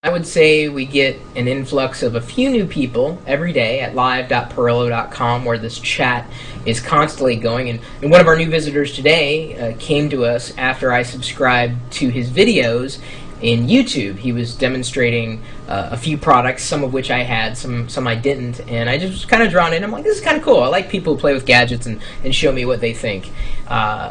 I would say we get an influx of a few new people every day at live.perillo.com, where this chat is constantly going. And one of our new visitors today came to us after I subscribed to his videos in YouTube. He was demonstrating a few products, some of which I had, some I didn't, and I just was kind of drawn in. I'm like, this is kind of cool. I like people who play with gadgets and show me what they think.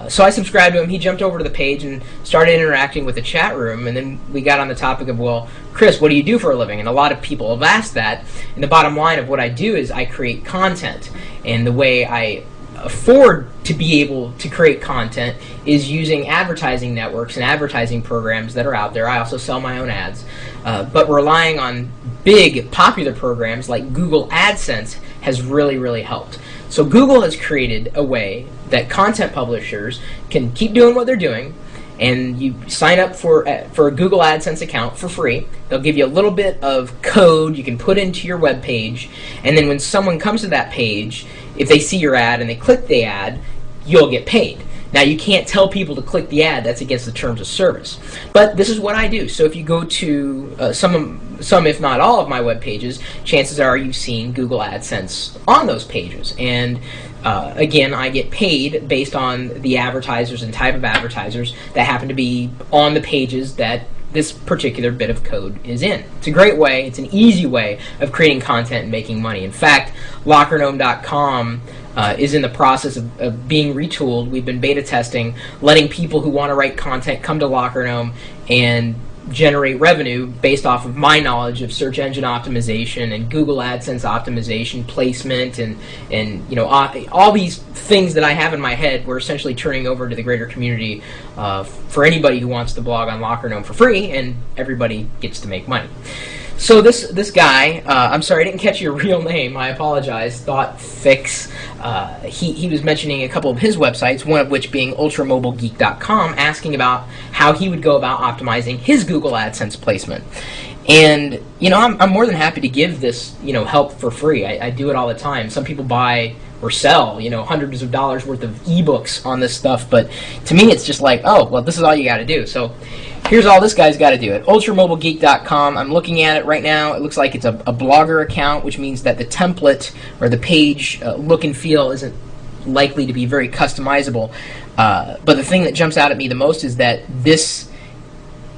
So I subscribed to him. He jumped over to the page and started interacting with the chat room, and then we got on the topic of, well, Chris, what do you do for a living? And a lot of people have asked that, and the bottom line of what I do is I create content, and the way I afford to be able to create content is using advertising networks and advertising programs that are out there. I also sell my own ads, but relying on big popular programs like Google AdSense has really helped. So Google has created a way that content publishers can keep doing what they're doing, and you sign up for a Google AdSense account for free. They'll give you a little bit of code you can put into your web page, and then when someone comes to that page, if they see your ad and they click the ad, you'll get paid. Now, you can't tell people to click the ad. That's against the terms of service. But this is what I do. So if you go to some, if not all, of my web pages, chances are you've seen Google AdSense on those pages. And again, I get paid based on the advertisers and type of advertisers that happen to be on the pages that this particular bit of code is in. It's a great way, it's an easy way of creating content and making money. In fact, LockerGnome.com is in the process of being retooled. We've been beta testing, letting people who want to write content come to LockerGnome and generate revenue based off of my knowledge of search engine optimization and Google AdSense optimization, placement, and you know, all these things that I have in my head. We're essentially turning over to the greater community for anybody who wants to blog on LockerGnome for free, and everybody gets to make money. So this guy, I'm sorry, I didn't catch your real name. I apologize. ThoughtFix. He was mentioning a couple of his websites, one of which being ultramobilegeek.com, asking about how he would go about optimizing his Google AdSense placement. And you know, I'm more than happy to give this, you know, help for free. I do it all the time. Some people buy or sell, you know, hundreds of dollars worth of ebooks on this stuff, but to me it's just like, oh, well, this is all you got to do. So here's all this guy's got to do. At ultramobilegeek.com, I'm looking at it right now. It looks like it's a blogger account, which means that the template or the page look and feel isn't likely to be very customizable. But the thing that jumps out at me the most is that this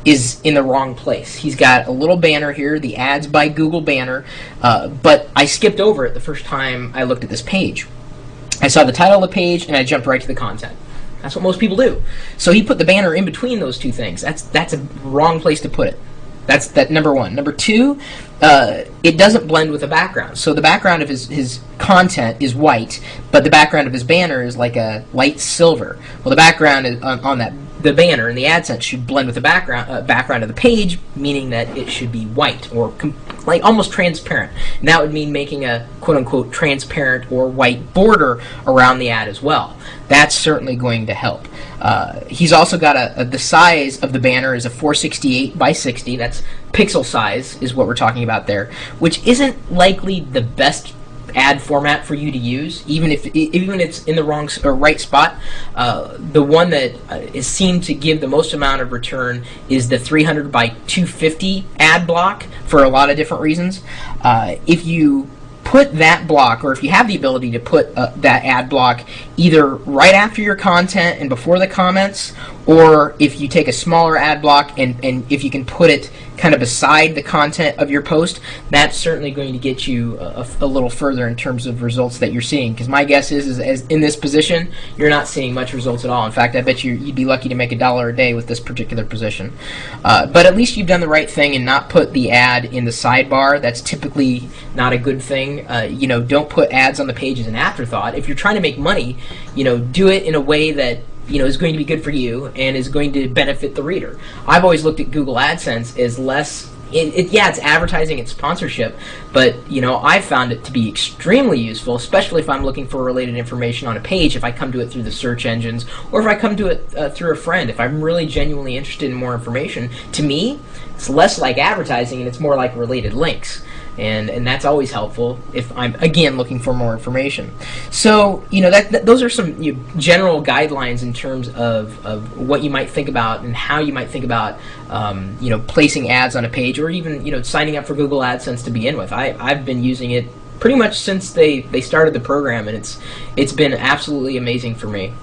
is in the wrong place. He's got a little banner here, the Ads by Google banner, but I skipped over it the first time I looked at this page. I saw the title of the page and I jumped right to the content. That's what most people do. So he put the banner in between those two things. That's a wrong place to put it. That's number one. Number two, it doesn't blend with the background. So the background of his content is white, but the background of his banner is like a light silver. Well, the background is on the banner and the AdSense should blend with the background of the page, meaning that it should be white or like almost transparent. And that would mean making a quote-unquote transparent or white border around the ad as well. That's certainly going to help. He's also got the size of the banner is a 468 by 60. That's pixel size is what we're talking about there, which isn't likely the best ad format for you to use, even if it's in the wrong or right spot. The one that is seen to give the most amount of return is the 300 by 250 ad block for a lot of different reasons. If you put that block, or if you have the ability to put that ad block either right after your content and before the comments, or if you take a smaller ad block and if you can put it kind of beside the content of your post, that's certainly going to get you a little further in terms of results that you're seeing. Because my guess is as in this position, you're not seeing much results at all. In fact, I bet you'd be lucky to make $1 a day with this particular position. But at least you've done the right thing and not put the ad in the sidebar. That's typically not a good thing. You know, don't put ads on the page as an afterthought. If you're trying to make money, you know, do it in a way that, you know, is going to be good for you and is going to benefit the reader. I've always looked at Google AdSense as less, yeah, it's advertising, it's sponsorship, but, you know, I've found it to be extremely useful, especially if I'm looking for related information on a page, if I come to it through the search engines, or if I come to it through a friend. If I'm really genuinely interested in more information, to me, it's less like advertising and it's more like related links. And that's always helpful if I'm, again, looking for more information. So, you know, those are some general guidelines in terms of what you might think about and how you might think about, you know, placing ads on a page, or even, signing up for Google AdSense to begin with. I've been using it pretty much since they started the program, and it's been absolutely amazing for me.